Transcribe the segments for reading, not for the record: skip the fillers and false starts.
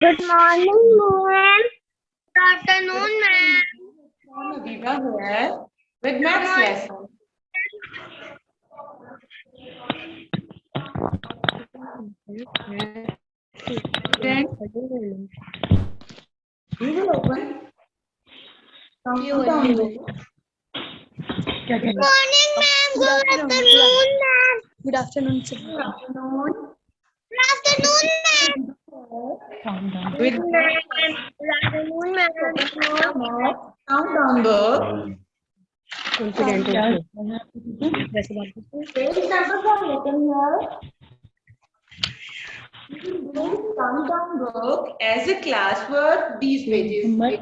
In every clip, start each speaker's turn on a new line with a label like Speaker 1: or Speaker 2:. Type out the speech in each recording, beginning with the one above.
Speaker 1: Good morning, ma'am. Good afternoon, ma'am.
Speaker 2: Aviva here with maths lesson. Then we will open countdown book.
Speaker 1: Good morning, ma'am. Good afternoon, ma'am.
Speaker 3: Good afternoon, sir.
Speaker 2: Good afternoon.
Speaker 1: Good afternoon, ma'am.
Speaker 2: With
Speaker 1: Good afternoon, ma'am.
Speaker 2: countdown book. Page numbers are written here. We will do countdown book as a classwork. These pages. 85,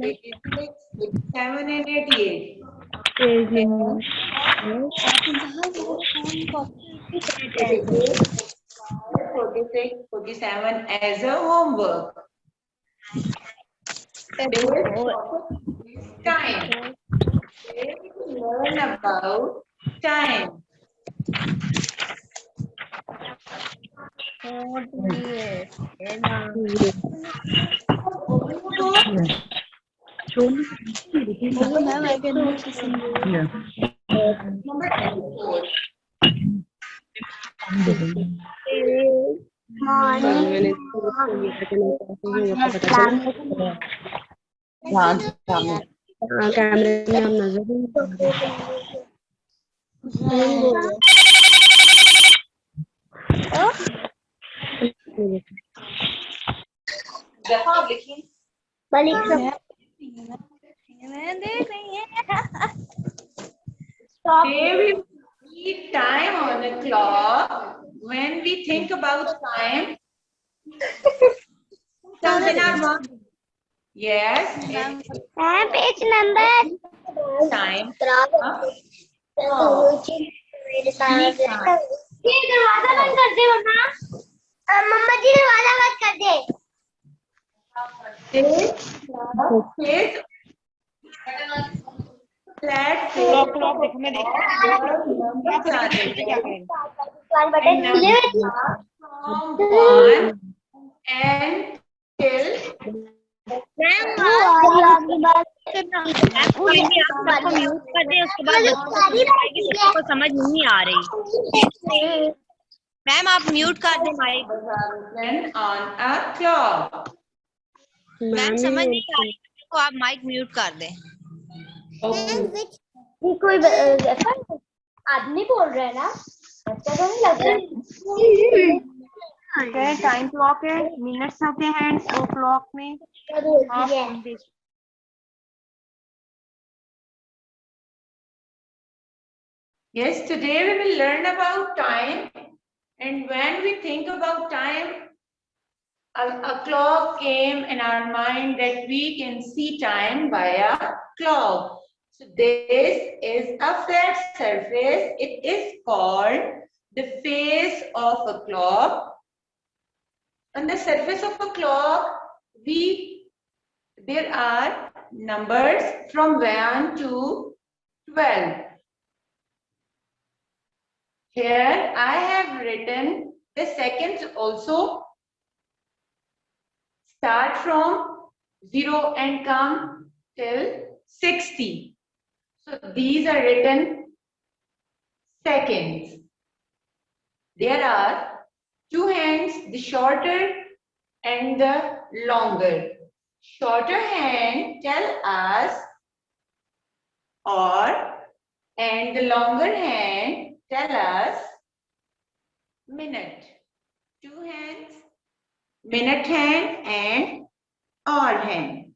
Speaker 2: 86, 87 and 88. 46, 47 as a homework. Based on time. Today we will learn about time.
Speaker 3: Hello, ma'am. I cannot listen to you.
Speaker 2: Number 24. दफा आप लिखिए. Today we need time on the clock. When we think about time, comes in our mind. Yes, it's
Speaker 1: Ma'am, page number.
Speaker 2: time.
Speaker 1: ये दरवाजा बंद कर दे वरना मम्मा जी दरवाजा बंद कर दे
Speaker 2: Clock देखो मैं देखती from 1 and till
Speaker 4: म्यूट कर दे उसके बाद सबको समझ नहीं आ रही मैम आप म्यूट कर दे mic
Speaker 2: on a clock.
Speaker 4: Ma'am समझ नहीं आ रही को आप माइक म्यूट कर दें
Speaker 1: कोई आदमी बोल रहा है ना अच्छा तो नहीं लग रहा
Speaker 5: है टाइम क्लॉक है मिनट्स होते हैं वो क्लॉक में
Speaker 2: Yes, today we will learn about time, and when we think about time, a clock came in our mind that we can see time by a clock. So this is a flat surface. It is called the face of a clock. On the surface of a clock, there are numbers from 1 to 12. Here I have written the seconds also. Start from 0 and come till 60. So these are written seconds. There are two hands, the shorter and the longer. Shorter hand tell us or and the longer hand tell us minute. Two hands, minute hand and hour hand.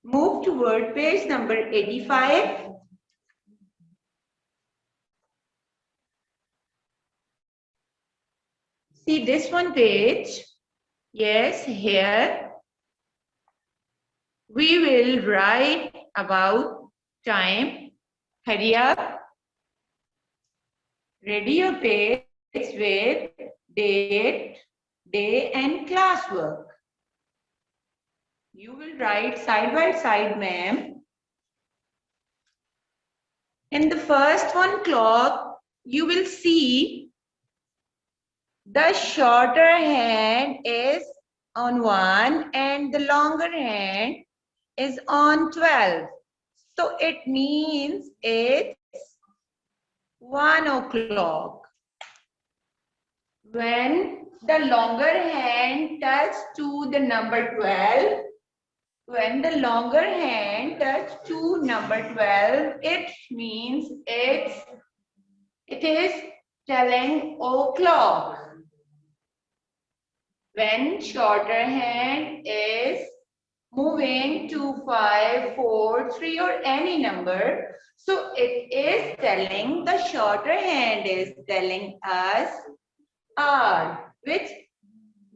Speaker 2: Move to word page number 85. See this one page. Yes, here we will write about time. Hurry up. Ready your page with date, day and classwork. You will write side by side, ma'am. In the first one clock, you will see the shorter hand is on 1 and the longer hand is on 12. So it means it's 1 o'clock. When the longer hand touches to the number 12, when the longer hand touches to number 12, it means it is telling o'clock. When shorter hand is moving to 5, 4, 3 or any number, so it is telling, the shorter hand is telling us R. Which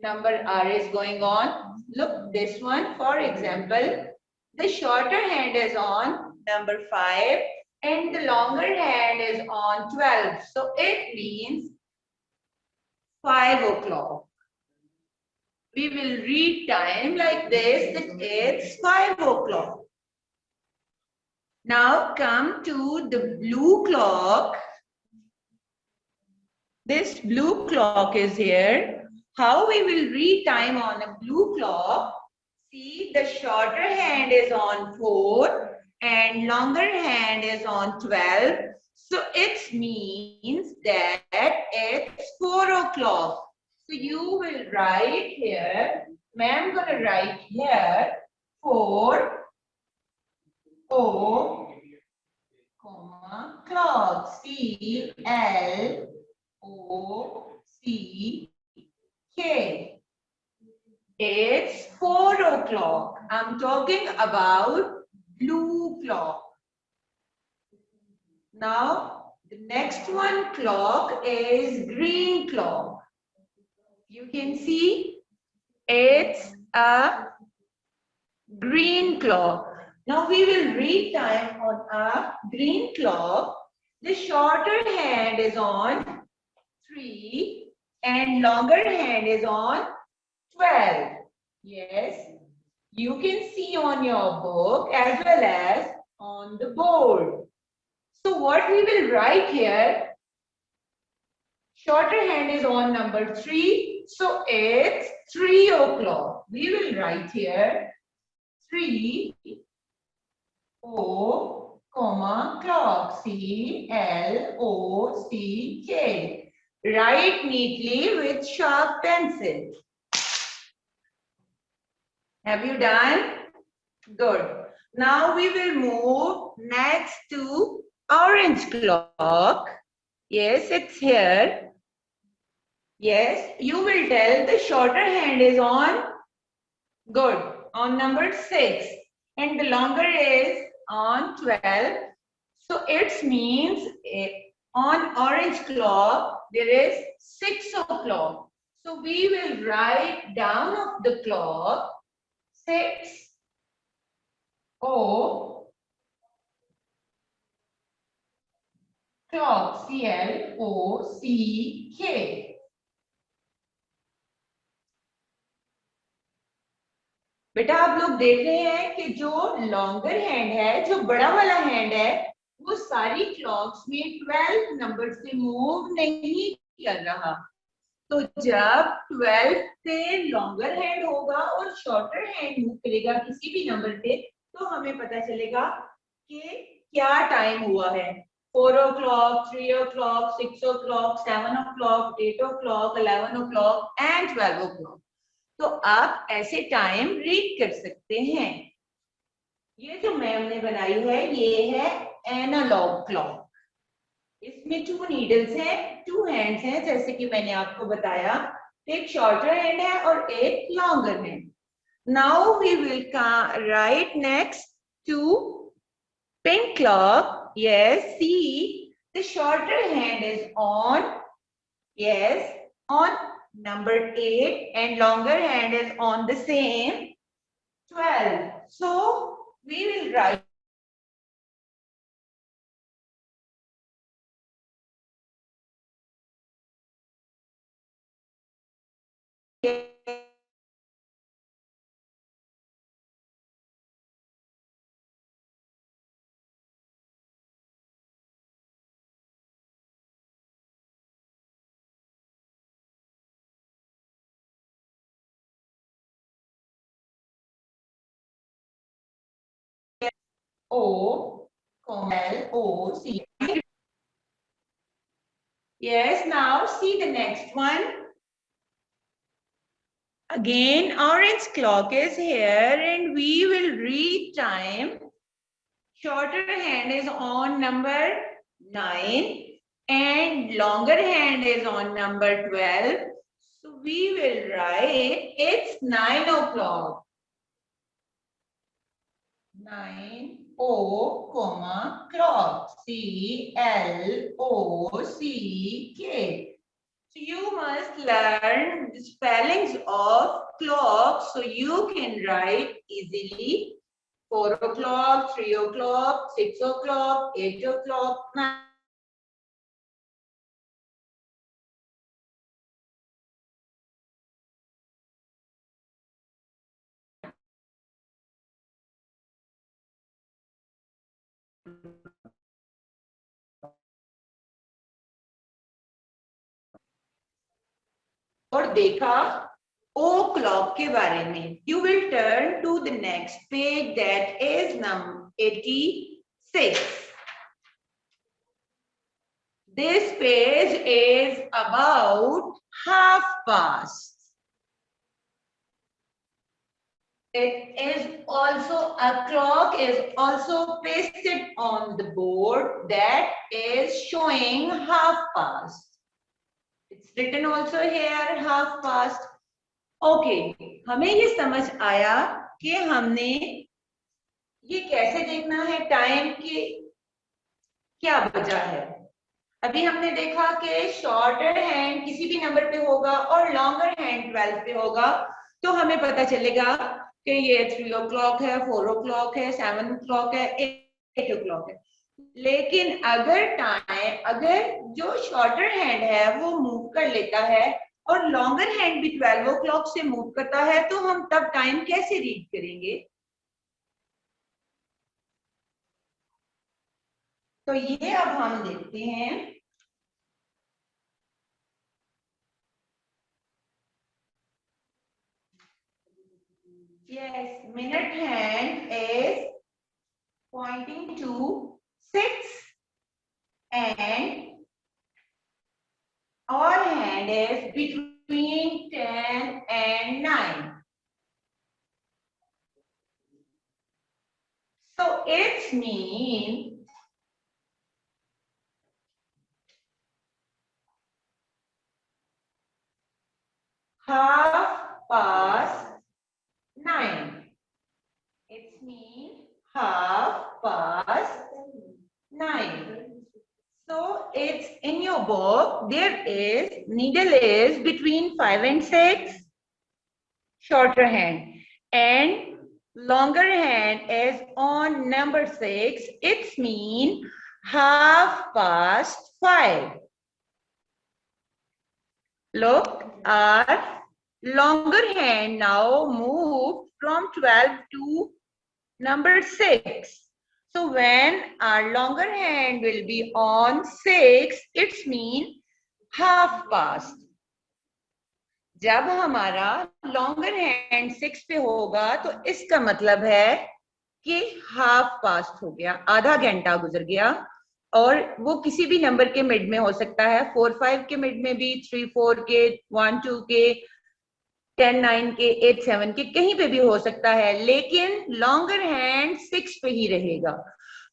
Speaker 2: number R is going on? Look, this one, for example, the shorter hand is on number 5 and the longer hand is on 12. So it means 5 o'clock. We will read time like this, that it's 5 o'clock. Now come to the blue clock. This blue clock is here. How we will read time on a blue clock? See, the shorter hand is on 4 and longer hand is on 12. So it means that it's 4 o'clock. So you will write here, ma'am gonna write here 4 O, comma, clock, C-L-O-C-K. It's 4 o'clock. I'm talking about blue clock. Now, the next one clock is green clock. You can see it's a green clock. Now we will read time on a green clock. The shorter hand is on 3 and longer hand is on 12. Yes, you can see on your book as well as on the board. So what we will write here, shorter hand is on number 3. So it's 3 o'clock. We will write here 3 O, comma, clock, C-L-O-C-K. Write neatly with sharp pencil. Have you done? Good. Now we will move next to orange clock. Yes, it's here. Yes, you will tell the shorter hand is on, good, on number 6 and the longer is on 12. So it means on orange clock there is 6 o'clock. So we will write down of the clock 6 O clock, C-L-O-C-K. बेटा आप लोग देख रहे हैं कि जो longer hand है, जो बड़ा वाला हैंड है, वो सारी क्लॉक्स में 12 नंबर से मूव नहीं कर रहा। तो जब 12 से लॉन्गर हैंड होगा और शॉर्टर हैंड मूव करेगा किसी भी नंबर पे, तो हमें पता चलेगा कि क्या टाइम हुआ है। 4 o'clock, 3 o'clock, 6 o'clock, 7 o'clock, 8 o'clock, 11 o'clock and 12 o'clock। तो आप ऐसे टाइम रीड कर सकते हैं। ये जो मैम ने बनाई है ये है एनालॉग क्लॉक। इसमें 2 नीडल्स हैं, 2 हैंड्स हैं, जैसे कि मैंने आपको बताया। एक शॉर्टर हैंड है और एक longer hand. Now we will write next to pink clock. Yes, see, the shorter hand is on, yes, on number 8 and longer hand is on the same 12. So, we will write O, L, O, C. Yes, now see the next one. Again, orange clock is here and we will read time. Shorter hand is on number 9 and longer hand is on number 12. So we will write it's 9 o'clock. 9 O, comma, clock. C-L-O-C-K. So you must learn the spellings of clock so you can write easily. 4 o'clock, 3 o'clock, 6 o'clock, 8 o'clock, 9. और देखा O clock के बारे में. You will turn to the next page, that is number 86. This page is about half past. It is also, a clock is also pasted on the board that is showing half past. It's written also here, half past. Okay, हमें ये समझ आया कि हमने ये कैसे देखना है टाइम की क्या वजह है. अभी हमने देखा कि शॉर्टर हैंड किसी भी नंबर पे होगा और लॉन्गर हैंड 12 पे होगा, तो हमें पता चलेगा कि ये 3 o'clock है, 4 o'clock है, 7 o'clock है, 8 o'clock है. लेकिन अगर जो शॉर्टर हैंड है वो मूव कर लेता है और लॉन्गर हैंड भी 12 o'clock से मूव करता है, तो हम तब टाइम कैसे रीड करेंगे? तो ये अब हम देखते हैं. Yes, minute hand is pointing to 6 and hour hand is between 10 and 9. So it means half past 9. It means half past 9. So it's in your book. There is needle is between 5 and 6, shorter hand, and longer hand is on number 6. It means half past 5. Look, our longer hand now moved from 12 to number 6. So when our longer hand will be on 6, it means half past. जब हमारा longer hand 6 पे होगा तो इसका मतलब है कि half past हो गया, आधा घंटा गुजर गया. और वो किसी भी नंबर के मिड में हो सकता है, 4-5 के मिड में भी, 3-4 के, 1-2 के, 10-9 के, 8-7 के, कहीं पे भी हो सकता है, लेकिन लॉन्गर हैंड 6 पे ही रहेगा.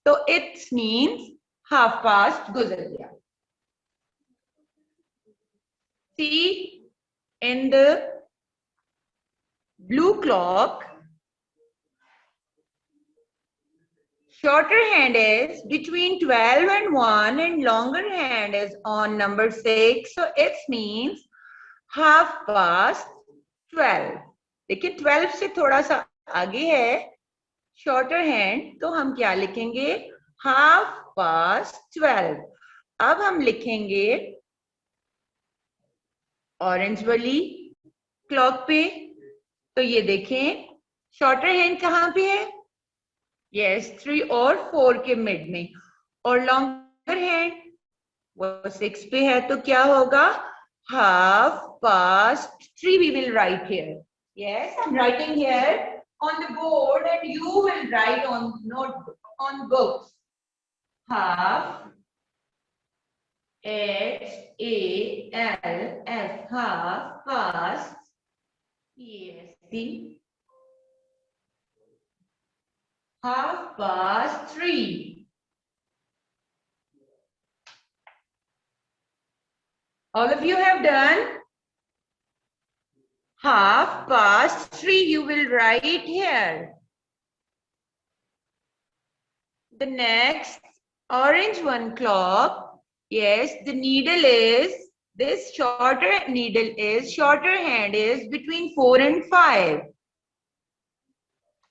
Speaker 2: तो इट मीन्स हाफ पास्ट गुजर गया. See in the blue clock, shorter hand is between 12 and 1 and longer hand is on number 6. So it means half past 12. देखिए 12 से थोड़ा सा आगे है shorter hand, तो हम क्या लिखेंगे? half past 12. अब हम लिखेंगे ऑरेंज वाली क्लॉक पे. तो ये देखें shorter hand कहाँ पे है? Yes, 3 और 4 के मिड में. और लॉन्गर हैंड वो 6 पे है, तो क्या होगा? half past 3 we will write here. Yes, I'm writing here on the board and you will write on notebook. on books. Half. HALF, half, past, PAST, half past 3. All of you have done? Half past 3 you will write here. The next orange one clock. Yes, the needle is, this shorter needle is, shorter hand is between 4 and 5.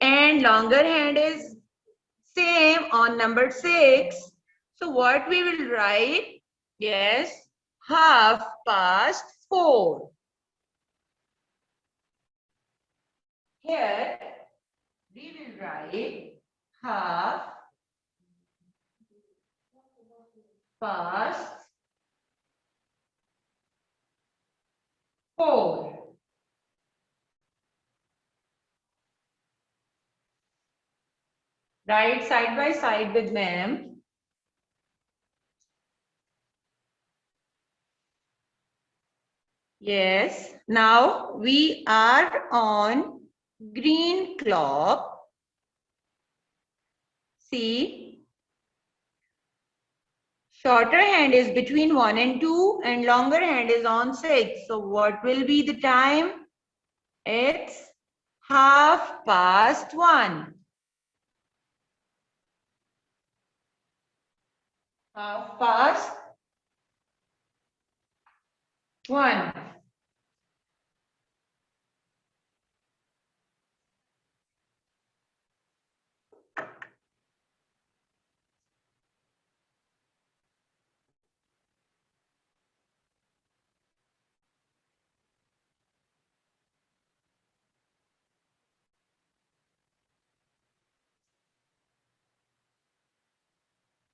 Speaker 2: And longer hand is same on number 6. So what we will write? Yes, half past 4. Here we will write half past 4. Write side by side with them. Yes, now we are on green clock. See, shorter hand is between 1 and 2 and longer hand is on 6. So what will be the time? It's half past 1. Half past 1.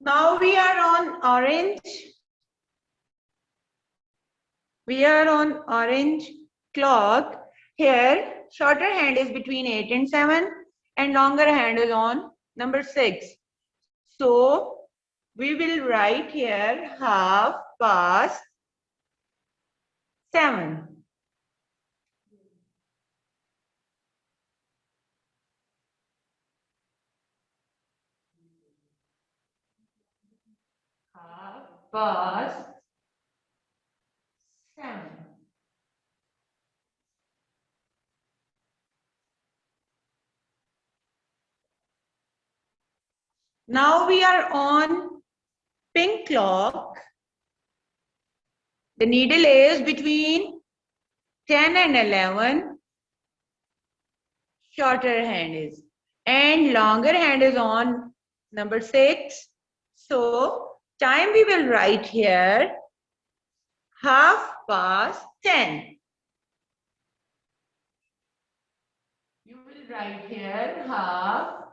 Speaker 2: Now we are on orange. We are on orange clock. Here, shorter hand is between 8 and 7 and longer hand is on number 6. So, we will write here half past 7. Half past 7. Now we are on pink clock. The needle is between 10 and 11. Shorter hand is. And longer hand is on number 6. So, time we will write here half past 10. You will write here half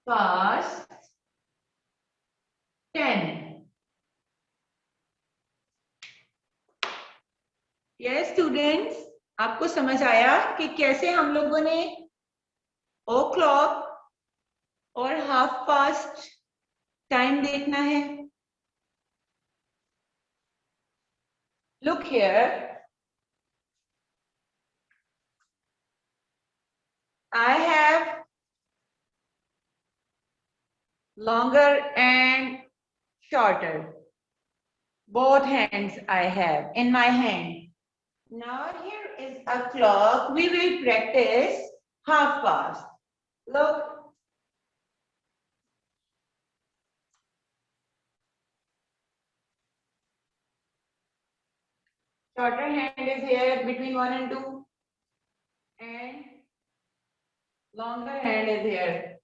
Speaker 2: past 10. Yes, students, आपको समझ आया कि कैसे हम लोगों ने ओ clock और half past time देखना है? Look here. I have longer and shorter. Both hands I have in my hand. Now here is a clock. We will practice half past. Look. Shorter hand is here between 1 and 2. And longer hand is here.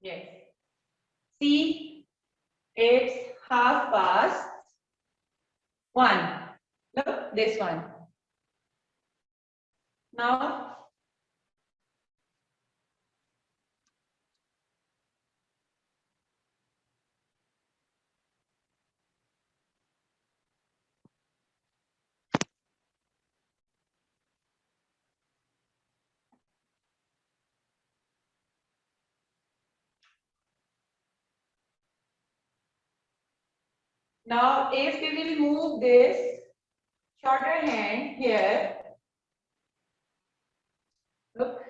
Speaker 2: Yes. See, it's half past 1. Look, this one. Now, Now, if we will move this shorter hand here, look,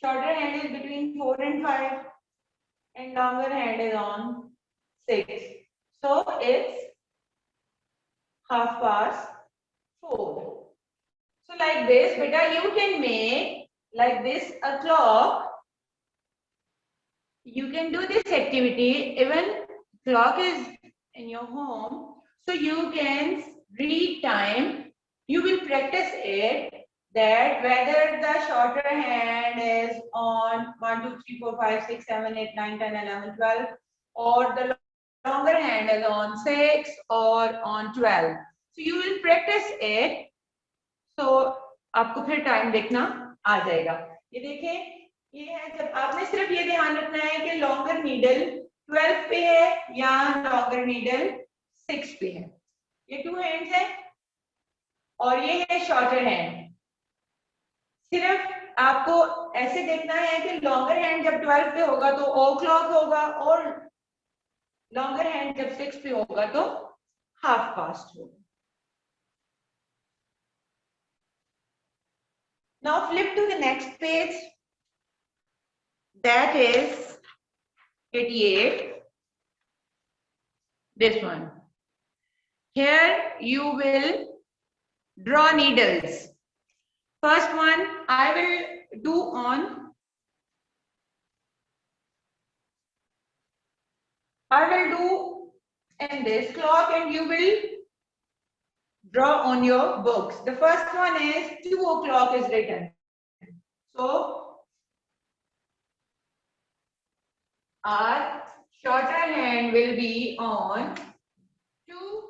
Speaker 2: shorter hand is between 4 and 5, and longer hand is on 6. So it's 4:30. So like this, beta, you can make like this a clock. You can do this activity, even clock is in your home, so you can read time. You will practice it, that whether the shorter hand is on 1, 2, 3, 4, 5, 6, 7, 8, 9, 10, 11, 12, or the longer hand is on 6 or on 12. So you will practice it. So आपको फिर time देखना आ जाएगा. ये देखें, ये है, जब आपने सिर्फ ये ध्यान रखना है कि लॉन्गर नीडल 12 पे है या लॉन्गर नीडल 6 पे है. ये 2 हैंड्स है और ये है शॉर्टर हैंड. सिर्फ आपको ऐसे देखना है कि लॉन्गर हैंड जब 12 पे होगा तो ओ क्लॉक होगा, और लॉन्गर हैंड जब 6 पे होगा तो 4:30 होगा. Now flip to the next page. That is 88. This one. Here you will draw needles. First one I will do on. I will do in this clock and you will draw on your books. The first one is 2 o'clock is written. So our shorter hand will be on 2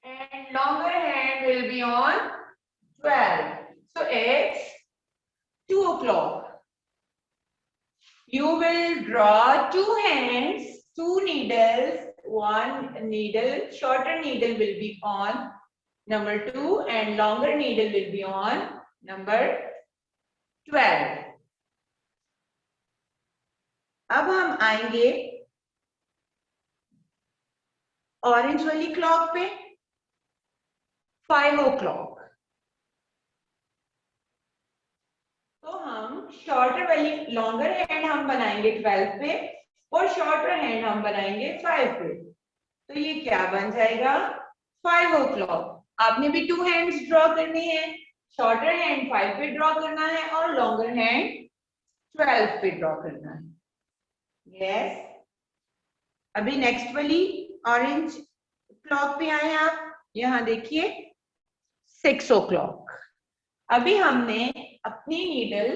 Speaker 2: and longer hand will be on 12. So it's 2 o'clock. You will draw 2 hands, 2 needles, 1 needle, shorter needle will be on number 2 and longer needle will be on number 12. अब हम आएंगे orange वाली clock पे 5 o'clock. तो हम shorter वाली longer hand हम बनाएंगे 12 पे और शॉर्टर हैंड हम बनाएंगे 5 पे. तो ये क्या बन जाएगा 5 o'clock. आपने भी 2 हैंड्स ड्रॉ करनी है. शॉर्टर हैंड 5 पे ड्रॉ करना है और लॉन्गर हैंड 12 पे ड्रॉ करना है. यस. अभी नेक्स्ट वाली ऑरेंज क्लॉक पे आए आप. यहां देखिए 6 o'clock. अभी हमने अपनी नीडल,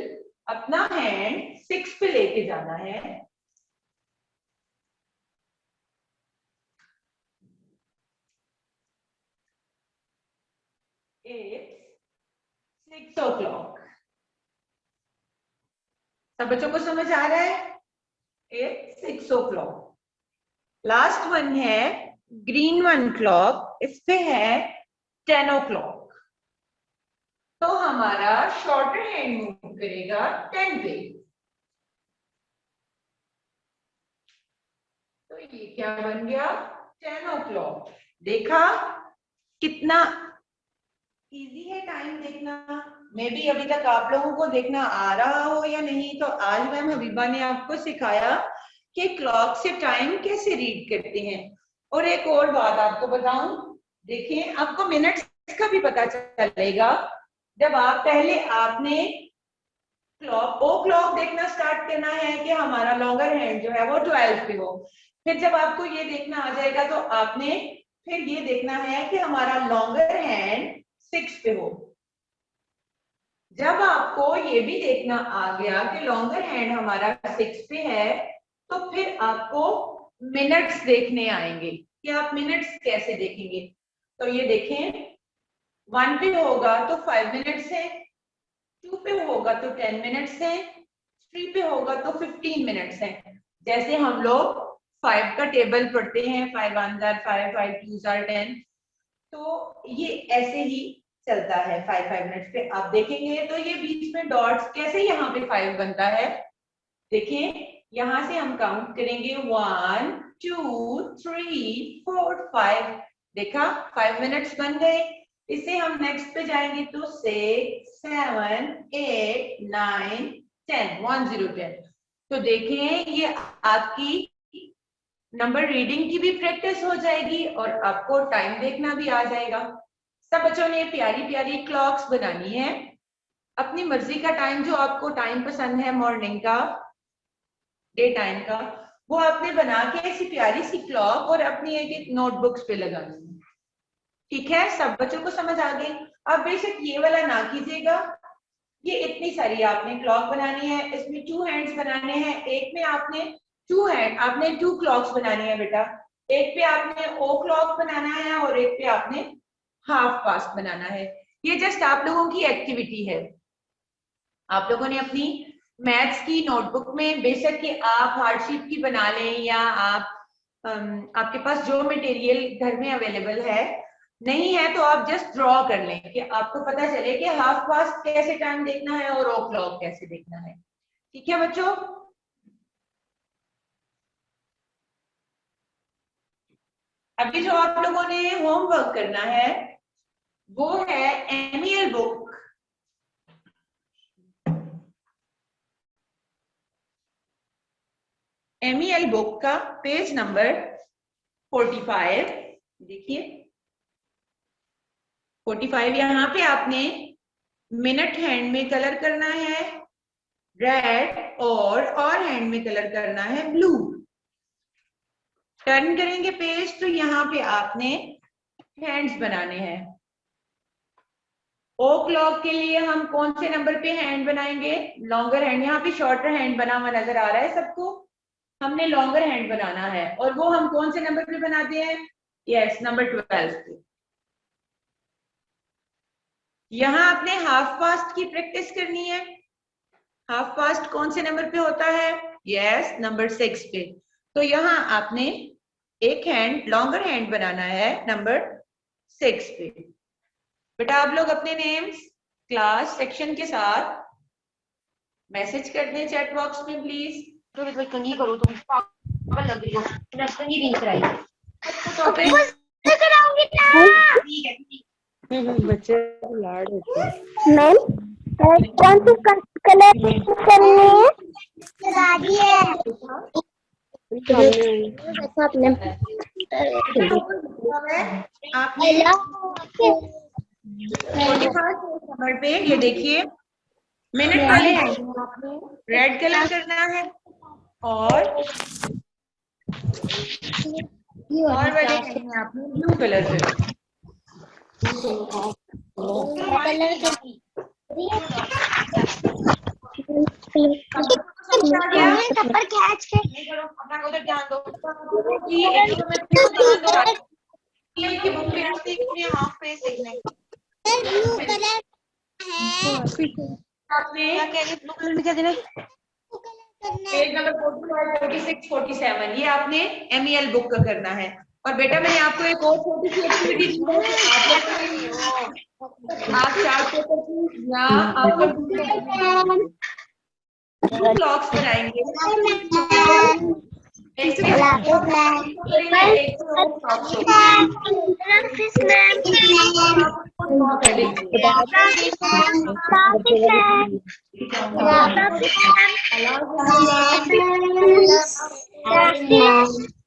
Speaker 2: अपना हैंड 6 पे लेके जाना है. It's 6 o'clock. सब बच्चों को समझ आ रहा है? It's 6 o'clock. लास्ट वन है ग्रीन वन क्लॉक. इस पे है 10 o'clock. तो हमारा शॉर्टर हैंड मूव करेगा 10 पे. तो ये क्या बन गया 10 o'clock. देखा कितना इजी है टाइम देखना. मे बी अभी तक आप लोगों को देखना आ रहा हो या नहीं. तो आज मैम हबीबा ने आपको सिखाया कि क्लॉक से टाइम कैसे रीड करते हैं. और एक और बात आपको बताऊं, देखें आपको मिनट्स का भी पता चलेगा. जब आप पहले आपने क्लॉक ओ क्लॉक देखना स्टार्ट करना है कि हमारा लॉन्गर हैंड जो है वो 12 पे हो. फिर जब आपको ये देखना आ जाएगा तो आपने फिर ये देखना है कि हमारा लॉन्गर हैंड 6 पे हो. जब आपको ये भी देखना आ गया कि लॉन्गर हैंड हमारा 6 पे है तो फिर आपको मिनट्स देखने आएंगे कि आप मिनट्स कैसे देखेंगे. तो ये देखें 1 पे होगा तो 5 मिनट्स है, 2 पे होगा तो 10 मिनट्स है, 3 पे होगा तो 15 मिनट्स है. जैसे हम लोग 5 का टेबल पढ़ते हैं, 5 1s are 5, 5 2s are 10. तो ये ऐसे ही चलता है 5 मिनट्स पे. आप देखेंगे तो ये बीच में डॉट्स कैसे यहाँ पे 5 बनता है. देखिए यहाँ से हम काउंट करेंगे 1 2, 3, 4, 5। देखा 5 मिनट्स बन गए। इसे हम नेक्स्ट पे जाएंगे तो 6, 7, 8, 9, 10, 1, 0, 10। तो देखें ये आपकी नंबर रीडिंग की भी प्रैक्टिस हो जाएगी और आपको टाइम देखना भी आ जाएगा। सब बच्चों ने प्यारी प्यारी क्लॉक्स बनानी है। अपनी मर्जी का टाइम, जो आपको टाइम पसंद है मॉर्निंग का, डे टाइम का, वो आपने बना के ऐसी प्यारी सी क्लॉक और अपनी एक एक नोटबुक्स पे लगानी है। ठीक है, सब बच्चों को समझ आ गई। अब बेशक ये वाला ना कीजिएगा, ये इतनी सारी आपने क्लॉक बनानी है, इसमें 2 हैंड्स बनाने हैं। एक में आपने 2 हैंड, आपने 2 क्लॉक्स बनानी है बेटा। एक पे आपने ओ क्लॉक बनाना है और एक पे आपने हाफ पास्ट बनाना है। ये जस्ट आप लोगों की एक्टिविटी है। आप लोगों ने अपनी मैथ्स की नोटबुक में, बेशक कि आप हार्डशीट की बना लें या आप आपके पास जो मटेरियल घर में अवेलेबल है, नहीं है तो आप जस्ट ड्रॉ कर लें कि आपको पता चले कि हाफ पास्ट कैसे टाइम देखना है और ओ क्लॉक कैसे देखना है। ठीक है बच्चों, अभी जो आप लोगों ने होमवर्क करना है वो है एमियल बुक। एमियल बुक का पेज नंबर 45। देखिए 45, यहाँ पे आपने मिनट हैंड में कलर करना है रेड और हैंड में कलर करना है ब्लू। टर्न करेंगे पेज तो यहाँ पे आपने हैंड्स बनाने हैं। ओ क्लॉक के लिए हम कौन से नंबर पे हैंड बनाएंगे? Longer hand. यहाँ पे शॉर्टर हैंड बना हुआ नजर आ रहा है सबको, हमने लॉन्गर हैंड बनाना है और वो हम कौन से नंबर पे बनाते हैं? यस, नंबर 12 पे। यहाँ आपने हाफ पास्ट की प्रैक्टिस करनी है। हाफ पास्ट कौन से नंबर पे होता है? यस, नंबर 6 पे। तो यहाँ आपने एक हैंड, लॉन्गर हैंड बनाना है नंबर 6 पे। बेटा आप लोग अपने नेम्स क्लास सेक्शन के साथ मैसेज कर दें चैट बॉक्स में प्लीज।
Speaker 5: तो भाई कंगी करो, तुम पागल लग रही हो। कंगी नहीं कराई
Speaker 1: कराऊंगी ना।
Speaker 5: बच्चे लाड होते हैं।
Speaker 1: मैम कौन सी कलर करनी है? दादी है
Speaker 2: आपने नंबर पे ये देखिए मिनट वाले रेड कलर करना है और वाले आपने ब्लू कलर करना है।
Speaker 1: पर खींच के
Speaker 5: अपना उधर ध्यान दो
Speaker 2: की बुक में
Speaker 5: हाफ पेज देखने
Speaker 1: ब्लू कलर है।
Speaker 2: आपने
Speaker 5: ब्लू कलर में क्या देना?
Speaker 2: पेज नंबर 45, 46, 47 ये आपने एमईएल बुक का करना है। और बेटा मैंने आपको एक और छोटी सी एक्टिविटी दी है, आप चार्ट पेपर की या आप क्लॉक्स बनाएंगे।
Speaker 1: Practice.